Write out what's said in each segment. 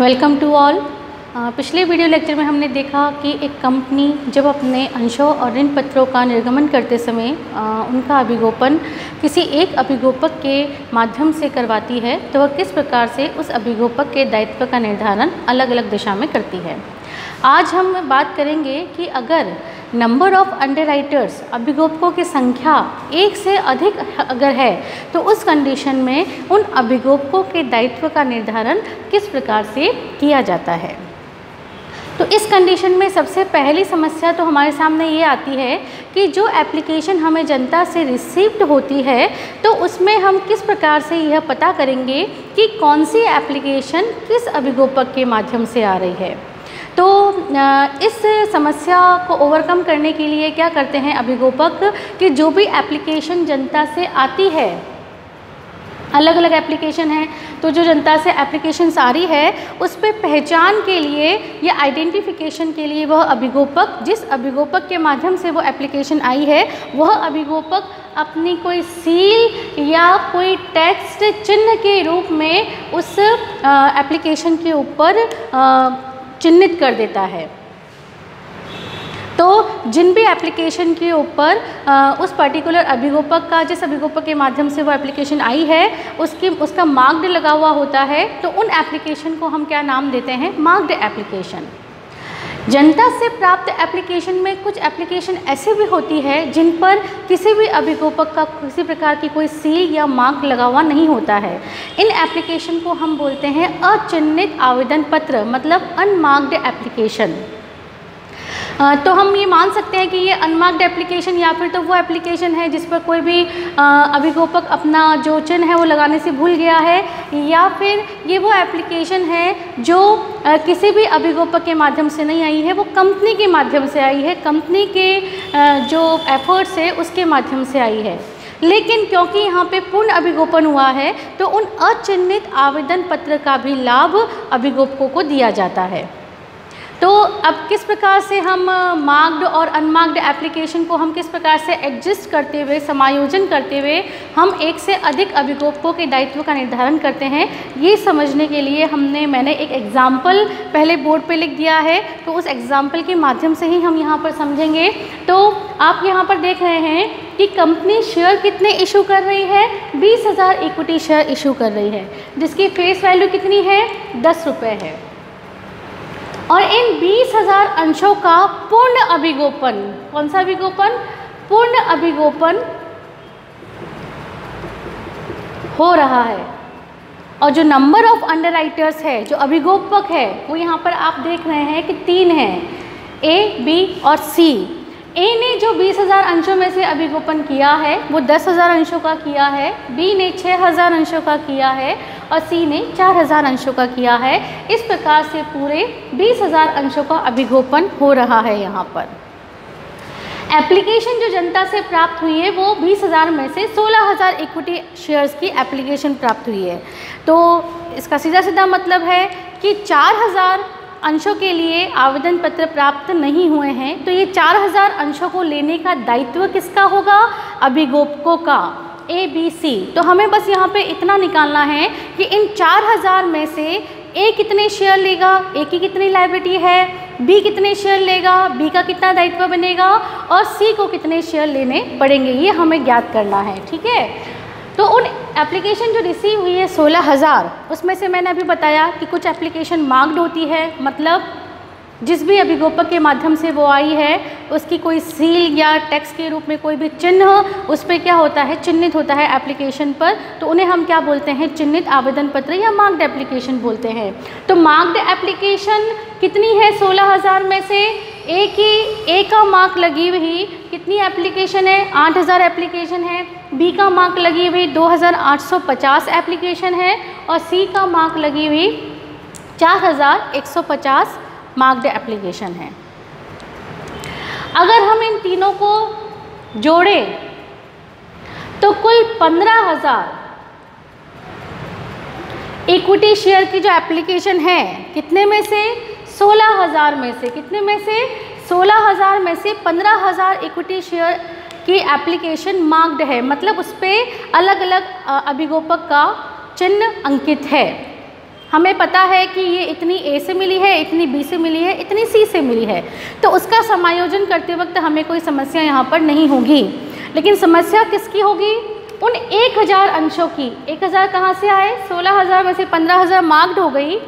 Welcome to all. पिछले video lecture में हमने देखा कि एक कंपनी जब अपने अंशों और ऋण पत्रों का निर्गमन करते समय उनका अभिगोपन किसी एक अभिगोपक के माध्यम से करवाती है तो वह किस प्रकार से उस अभिगोपक के दायित्व का निर्धारण अलग अलग दिशा में करती है। आज हम बात करेंगे कि अगर नंबर ऑफ अंडरराइटर्स अभिगोपकों की संख्या एक से अधिक अगर है तो उस कंडीशन में उन अभिगोपकों के दायित्व का निर्धारण किस प्रकार से किया जाता है। तो इस कंडीशन में सबसे पहली समस्या तो हमारे सामने ये आती है कि जो एप्लीकेशन हमें जनता से रिसीव्ड होती है तो उसमें हम किस प्रकार से यह पता करेंगे कि कौन सी एप्लीकेशन किस अभिगोपक के माध्यम से आ रही है। तो इस समस्या को ओवरकम करने के लिए क्या करते हैं अभिगोपक कि जो भी एप्लीकेशन जनता से आती है, अलग अलग एप्लीकेशन है, तो जो जनता से एप्लीकेशंस आ रही है उस पर पहचान के लिए या आइडेंटिफिकेशन के लिए वह अभिगोपक जिस अभिगोपक के माध्यम से वो एप्लीकेशन आई है वह अभिगोपक अपनी कोई सील या कोई टेक्स्ट चिन्ह के रूप में उस एप्लीकेशन के ऊपर चिन्हित कर देता है। तो जिन भी एप्लीकेशन के ऊपर उस पर्टिकुलर अभिगोपक का जिस अभिगोपक के माध्यम से वो एप्लीकेशन आई है उसका मार्क्ड लगा हुआ होता है तो उन एप्लीकेशन को हम क्या नाम देते हैं, मार्क्ड एप्लीकेशन। जनता से प्राप्त एप्लीकेशन में कुछ एप्लीकेशन ऐसे भी होती है जिन पर किसी भी अभिगोपक का किसी प्रकार की कोई सील या मार्क लगा हुआ नहीं होता है। इन एप्लीकेशन को हम बोलते हैं अचिह्नित आवेदन पत्र, मतलब अनमार्क्ड एप्लीकेशन। तो हम ये मान सकते हैं कि ये अनमार्क्ड एप्लीकेशन या फिर तो वो एप्लीकेशन है जिस पर कोई भी अभिगोपक अपना जो चिन्ह है वो लगाने से भूल गया है, या फिर ये वो एप्लीकेशन है जो किसी भी अभिगोपक के माध्यम से नहीं आई है, वो कंपनी के माध्यम से आई है, कंपनी के जो एफर्ट्स है उसके माध्यम से आई है। लेकिन क्योंकि यहाँ पे पूर्ण अभिगोपन हुआ है तो उन अचिह्नित आवेदन पत्र का भी लाभ अभिगोपकों को दिया जाता है। तो अब किस प्रकार से हम मार्क्ड और अनमार्क्ड एप्लीकेशन को हम किस प्रकार से एडजस्ट करते हुए समायोजन करते हुए हम एक से अधिक अभिगोपकों के दायित्व का निर्धारण करते हैं, ये समझने के लिए मैंने एक एग्जाम्पल पहले बोर्ड पे लिख दिया है। तो उस एग्जाम्पल के माध्यम से ही हम यहाँ पर समझेंगे। तो आप यहाँ पर देख रहे हैं कि कंपनी शेयर कितने इशू कर रही है, 20,000 इक्विटी शेयर इशू कर रही है जिसकी फेस वैल्यू कितनी है, 10 रुपये है। और इन 20,000 अंशों का पूर्ण अभिगोपन, कौन सा अभिगोपन, पूर्ण अभिगोपन हो रहा है। और जो नंबर ऑफ अंडरराइटर्स है, जो अभिगोपक है, वो यहाँ पर आप देख रहे हैं कि 3 हैं, ए, बी और सी। ए ने जो 20,000 अंशों में से अभिगोपन किया है वो 10,000 अंशों का किया है, बी ने 6,000 अंशों का किया है और सी ने 4,000 अंशों का किया है। इस प्रकार से पूरे 20,000 अंशों का अभिगोपन हो रहा है। यहाँ पर एप्लीकेशन जो जनता से प्राप्त हुई है वो 20,000 में से 16,000 इक्विटी शेयर्स की एप्लीकेशन प्राप्त हुई है। तो इसका सीधा सीधा मतलब है कि 4,000 अंशों के लिए आवेदन पत्र प्राप्त नहीं हुए हैं। तो ये 4,000 अंशों को लेने का दायित्व किसका होगा, अभिगोपकों का, ए, बी, सी। तो हमें बस यहाँ पे इतना निकालना है कि इन 4,000 में से ए कितने शेयर लेगा, ए की कितनी लायबिलिटी है, बी कितने शेयर लेगा, बी का कितना दायित्व बनेगा और सी को कितने शेयर लेने पड़ेंगे, ये हमें ज्ञात करना है। ठीक है। तो उन एप्लीकेशन जो रिसीव हुई है 16,000, उसमें से मैंने अभी बताया कि कुछ एप्लीकेशन मार्क्ड होती है, मतलब जिस भी अभिगोपक के माध्यम से वो आई है उसकी कोई सील या टेक्स्ट के रूप में कोई भी चिन्ह उस पर क्या होता है, चिन्हित होता है एप्लीकेशन पर, तो उन्हें हम क्या बोलते हैं, चिन्हित आवेदन पत्र या मार्क्ड एप्लीकेशन बोलते हैं। तो मार्क्ड एप्लीकेशन कितनी है 16,000 में से, ए का मार्क लगी हुई कितनी एप्लीकेशन है, 8,000 एप्लीकेशन है, बी का मार्क लगी हुई 2,850 एप्लीकेशन है और सी का मार्क लगी हुई 4,150 मार्क्ड एप्लीकेशन है। अगर हम इन तीनों को जोड़ें तो कुल 15,000 इक्विटी शेयर की जो एप्लीकेशन है, कितने में से, 16,000 में से, कितने में से, 16,000 में से 15,000 इक्विटी शेयर की एप्लीकेशन मार्क्ड है, मतलब उस पर अलग अलग अभिगोपक का चिन्ह अंकित है। हमें पता है कि ये इतनी ए से मिली है, इतनी बी से मिली है, इतनी सी से मिली है, तो उसका समायोजन करते वक्त हमें कोई समस्या यहाँ पर नहीं होगी। लेकिन समस्या किसकी होगी? उन 1000 अंशों की। 1000 कहाँ से आए? 16,000 में से 15,000 मार्क्ड हो गई,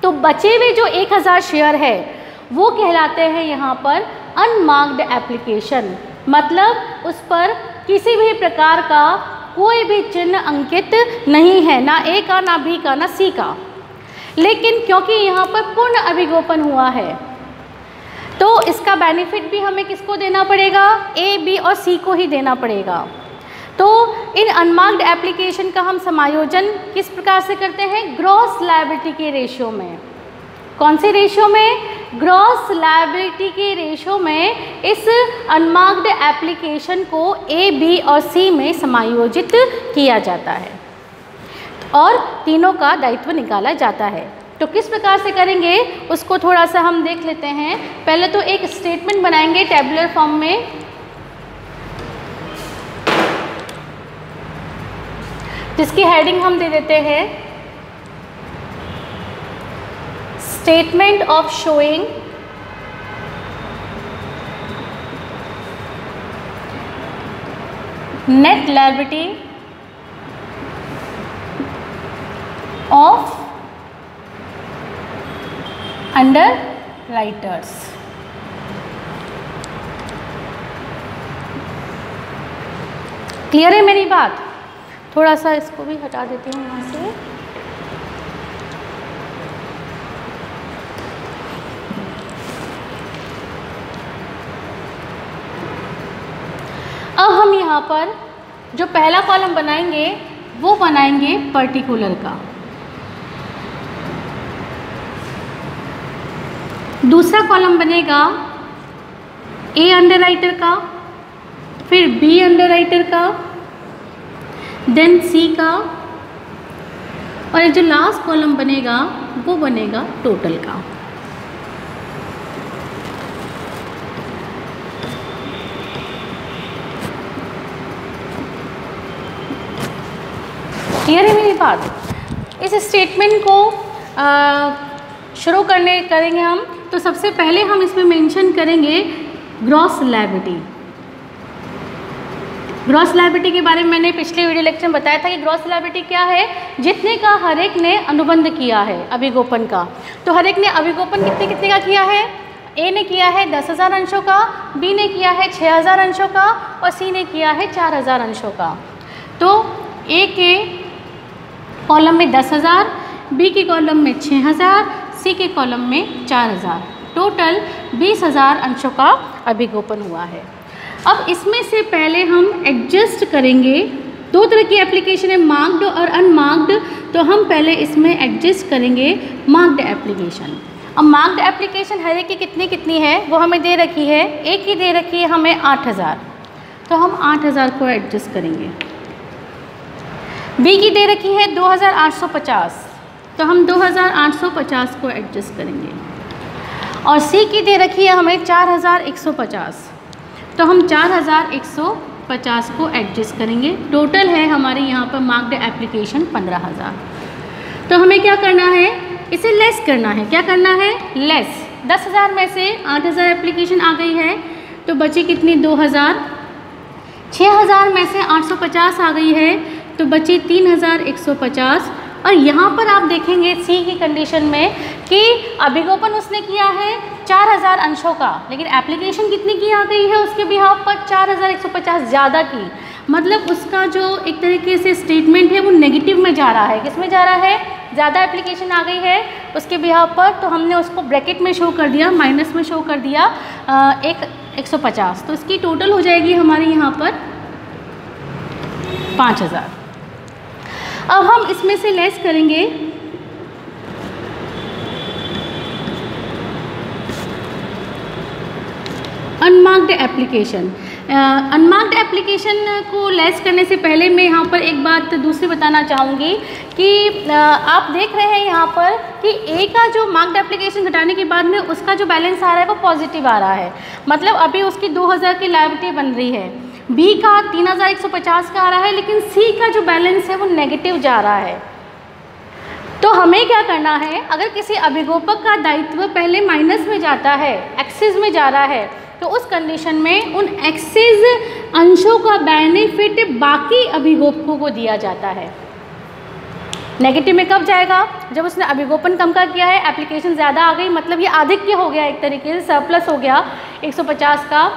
तो बचे हुए जो 1000 शेयर है वो कहलाते हैं यहाँ पर अनमार्क्ड एप्लीकेशन। मतलब उस पर किसी भी प्रकार का कोई भी चिन्ह अंकित नहीं है, ना ए का, ना बी का, ना सी का। लेकिन क्योंकि यहाँ पर पूर्ण अभिगोपन हुआ है तो इसका बेनिफिट भी हमें किसको देना पड़ेगा? ए, बी और सी को ही देना पड़ेगा। तो इन अनमार्क्ड एप्लीकेशन का हम समायोजन किस प्रकार से करते हैं? ग्रॉस लायबिलिटी के रेशियो में। कौन से रेशियो में? ग्रॉस लायबिलिटी के रेशियो में इस अनमार्क्ड एप्लीकेशन को ए, बी और सी में समायोजित किया जाता है और तीनों का दायित्व निकाला जाता है। तो किस प्रकार से करेंगे उसको थोड़ा सा हम देख लेते हैं। पहले तो एक स्टेटमेंट बनाएंगे टेबुलर फॉर्म में, जिसकी हेडिंग हम दे देते हैं statement of showing net liability of under writers. Clear है मेरी बात? थोड़ा सा इसको भी हटा देती हूँ यहाँ से। अब हम यहाँ पर जो पहला कॉलम बनाएंगे वो बनाएंगे पर्टिकुलर का, दूसरा कॉलम बनेगा ए अंडर राइटर का, फिर बी अंडर राइटर का, देन सी का, और जो लास्ट कॉलम बनेगा वो बनेगा टोटल का। क्लियर है मेरी बात? इस स्टेटमेंट को शुरू करेंगे हम। तो सबसे पहले हम इसमें मेंशन करेंगे ग्रॉस लायबिलिटी। ग्रॉस लायबिलिटी के बारे में मैंने पिछले वीडियो लेक्चर में बताया था कि ग्रॉस लायबिलिटी क्या है। जितने का हर एक ने अनुबंध किया है अभिगोपन का, तो हर एक ने अभिगोपन कितने कितने का किया है? ए ने किया है 10,000 अंशों का, बी ने किया है 6,000 अंशों का और सी ने किया है 4,000 अंशों का। तो ए के कॉलम में 10,000, बी के कॉलम में 6,000, सी के कॉलम में 4,000, टोटल 20,000 अंशों का अभिगोपन हुआ है। अब इसमें से पहले हम एडजस्ट करेंगे। दो तरह की एप्लीकेशन है, मार्क्ड और अनमार्क्ड। तो हम पहले इसमें एडजस्ट करेंगे मार्क्ड एप्लीकेशन। अब मार्क्ड एप्लीकेशन हर एक की कितनी कितनी है वो हमें दे रखी है। एक की दे रखी है हमें 8,000, तो हम 8,000 को एडजस्ट करेंगे। बी की दे रखी है 2,850, तो हम 2,850 को एडजस्ट करेंगे। और सी की दे रखी है हमें 4,150, तो हम 4,150 को एडजस्ट करेंगे। टोटल है हमारे यहाँ पर मार्क्ड एप्लीकेशन 15,000। तो हमें क्या करना है? इसे लेस करना है। क्या करना है? लेस। 10,000 में से 8,000 एप्लीकेशन आ गई है, तो बची कितनी? 2,000। 6,000 में से 850 आ गई है, तो बची 3,150। और यहाँ पर आप देखेंगे सी की कंडीशन में कि अभिगोपन उसने किया है 4,000 अंशों का, लेकिन एप्लीकेशन कितनी की आ गई है उसके बिहाफ पर? 4,150 ज़्यादा की। मतलब उसका जो एक तरीके से स्टेटमेंट है वो नेगेटिव में जा रहा है। किस में जा रहा है? ज़्यादा एप्लीकेशन आ गई है उसके बिहाफ पर, तो हमने उसको ब्रैकेट में शो कर दिया, माइनस में शो कर दिया 150। तो इसकी टोटल हो जाएगी हमारी यहाँ पर 5,000। अब हम इसमें से लेस करेंगे अनमार्क्ड एप्लीकेशन। अनमार्क्ड एप्लीकेशन को लेस करने से पहले मैं यहाँ पर एक बात दूसरी बताना चाहूँगी कि आप देख रहे हैं यहाँ पर कि ए का जो मार्क्ड एप्लीकेशन घटाने के बाद में उसका जो बैलेंस आ रहा है वो पॉजिटिव आ रहा है। मतलब अभी उसकी 2,000 की लायबिलिटी बन रही है। बी का 3,150 का आ रहा है, लेकिन सी का जो बैलेंस है वो नेगेटिव जा रहा है। तो हमें क्या करना है, अगर किसी अभिगोपक का दायित्व पहले माइनस में जाता है, एक्सिस में जा रहा है, तो उस कंडीशन में उन एक्सिस अंशों का बेनिफिट बाकी अभिगोपकों को दिया जाता है। नेगेटिव में कब जाएगा, जब उसने अभिगोपन कम का किया है, एप्लीकेशन ज़्यादा आ गई, मतलब ये आधिक्य हो गया, एक तरीके से सरप्लस हो गया 150 का,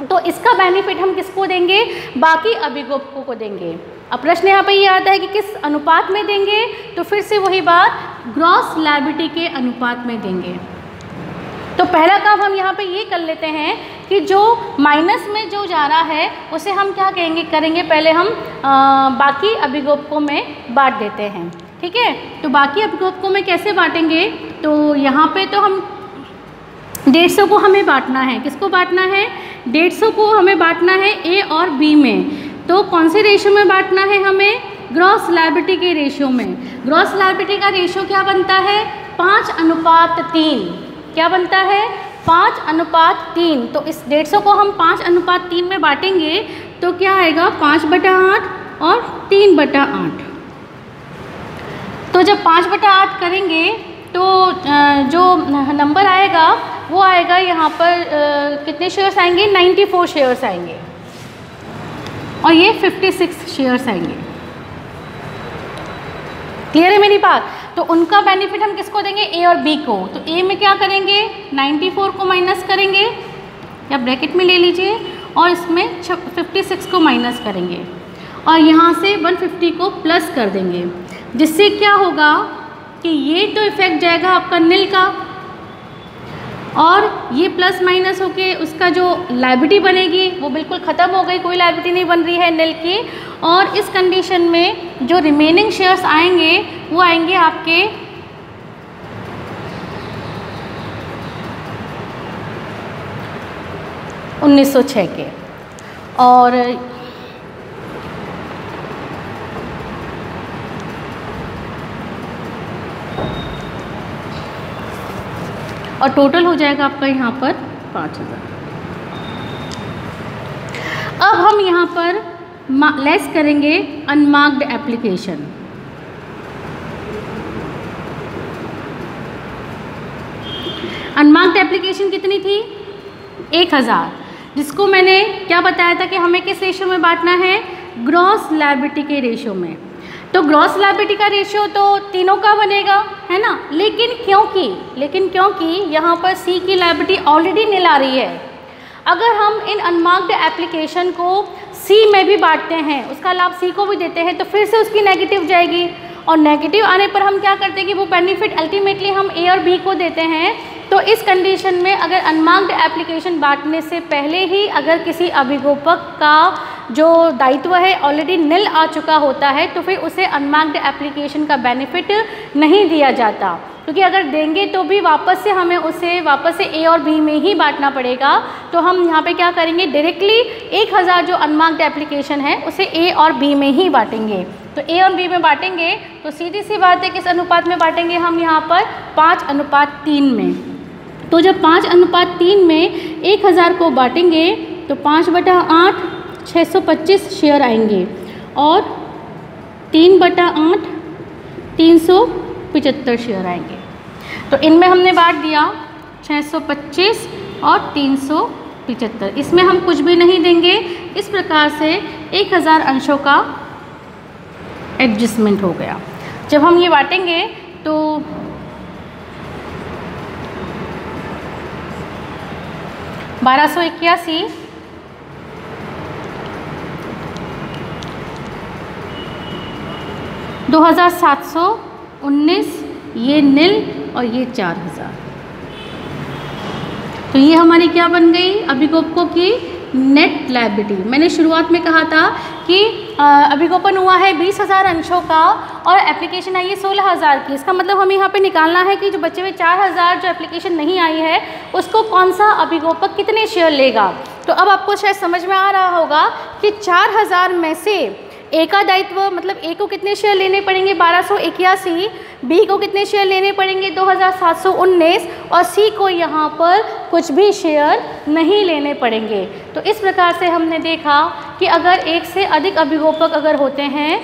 तो इसका बेनिफिट हम किसको देंगे, बाकी अभिगोपकों को देंगे। अब प्रश्न यहाँ पे ये आता है कि किस अनुपात में देंगे, तो फिर से वही बात, ग्रॉस लायबिलिटी के अनुपात में देंगे। तो पहला काम हम यहाँ पे ये कर लेते हैं कि जो माइनस में जो जा रहा है उसे हम क्या करेंगे, पहले हम बाकी अभिगोपकों में बांट देते हैं, ठीक है। तो बाकी अभिगोपकों में कैसे बांटेंगे, तो यहाँ पे तो हम 150 को हमें बांटना है, किसको बांटना है, 150 को हमें बांटना है ए और बी में। तो कौन से रेशियो में बांटना है हमें, ग्रॉस लायबिलिटी के रेशियो में। ग्रॉस लायबिलिटी का रेशियो क्या बनता है, 5:3। क्या बनता है, 5:3। तो इस 150 को हम 5:3 में बांटेंगे तो क्या आएगा, 5/8 और 3/8। तो जब 5/8 करेंगे तो जो नंबर आएगा वो आएगा यहाँ पर कितने शेयर्स आएंगे, 94 शेयर्स आएंगे, और ये 56 शेयर्स आएंगे। क्लियर है मेरी बात। तो उनका बेनिफिट हम किसको देंगे, ए और बी को। तो ए में क्या करेंगे, 94 को माइनस करेंगे, या ब्रैकेट में ले लीजिए, और इसमें 56 को माइनस करेंगे, और यहाँ से 150 को प्लस कर देंगे, जिससे क्या होगा कि ये तो इफेक्ट जाएगा आपका नील का, और ये प्लस माइनस होके उसका जो लायबिलिटी बनेगी वो बिल्कुल ख़त्म हो गई, कोई लायबिलिटी नहीं बन रही है नील की। और इस कंडीशन में जो रिमेनिंग शेयर्स आएंगे वो आएंगे आपके 1906 के। और टोटल हो जाएगा आपका यहाँ पर 5000। अब हम यहाँ पर लेस करेंगे अनमार्क्ड एप्लीकेशन। अनमार्क्ड एप्लीकेशन कितनी थी, 1000, जिसको मैंने क्या बताया था कि हमें किस रेशियो में बांटना है, ग्रॉस लायबिलिटी के रेशियो में। तो ग्रॉस लायबिलिटी का रेशियो तो तीनों का बनेगा, है ना, लेकिन क्योंकि यहाँ पर सी की लायबिलिटी ऑलरेडी नील आ रही है, अगर हम इन अनमार्क्ड एप्लीकेशन को सी में भी बांटते हैं, उसका लाभ सी को भी देते हैं, तो फिर से उसकी नेगेटिव जाएगी, और नेगेटिव आने पर हम क्या करते हैं कि वो बेनिफिट अल्टीमेटली हम ए और बी को देते हैं। तो इस कंडीशन में अगर अनमार्क्ड एप्लीकेशन बांटने से पहले ही अगर किसी अभिगोपक का जो दायित्व है ऑलरेडी नील आ चुका होता है, तो फिर उसे अनमार्क्ड एप्लीकेशन का बेनिफिट नहीं दिया जाता, क्योंकि अगर देंगे तो भी वापस से हमें उसे वापस से ए और बी में ही बांटना पड़ेगा। तो हम यहाँ पे क्या करेंगे, डायरेक्टली 1000 जो अनमार्क्ड एप्लीकेशन है उसे ए और बी में ही बांटेंगे। तो ए और बी में बांटेंगे तो सीधी सी बात है, किस अनुपात में बांटेंगे हम यहाँ पर, 5:3 में। तो जब 5:3 में 1000 को बांटेंगे तो 5/8 625 शेयर आएंगे, और 3/8 375 शेयर आएंगे। तो इनमें हमने बांट दिया 625 और 375, इसमें हम कुछ भी नहीं देंगे। इस प्रकार से 1000 अंशों का एडजस्टमेंट हो गया। जब हम ये बांटेंगे तो 1281 2719, ये नील और ये 4000। तो ये हमारी क्या बन गई, अभिगोपकों की नेट लायबिलिटी। मैंने शुरुआत में कहा था कि अभिगोपन हुआ है 20,000 अंशों का और एप्लीकेशन आई है 16,000 की। इसका मतलब हमें यहाँ पे निकालना है कि जो बचे हुए 4,000 जो एप्लीकेशन नहीं आई है उसको कौन सा अभिगोपक कितने शेयर लेगा। तो अब आपको शायद समझ में आ रहा होगा कि 4,000 में से ए का दायित्व मतलब ए को कितने शेयर लेने पड़ेंगे 1281, बी को कितने शेयर लेने पड़ेंगे 2719 और सी को यहाँ पर कुछ भी शेयर नहीं लेने पड़ेंगे। तो इस प्रकार से हमने देखा कि अगर एक से अधिक अभिगोपक अगर होते हैं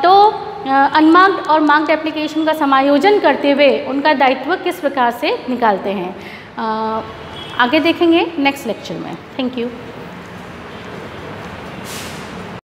तो अनमार्क्ड और मार्क्ड एप्लीकेशन का समायोजन करते हुए उनका दायित्व किस प्रकार से निकालते हैं। आगे देखेंगे नेक्स्ट लेक्चर में। Thank you.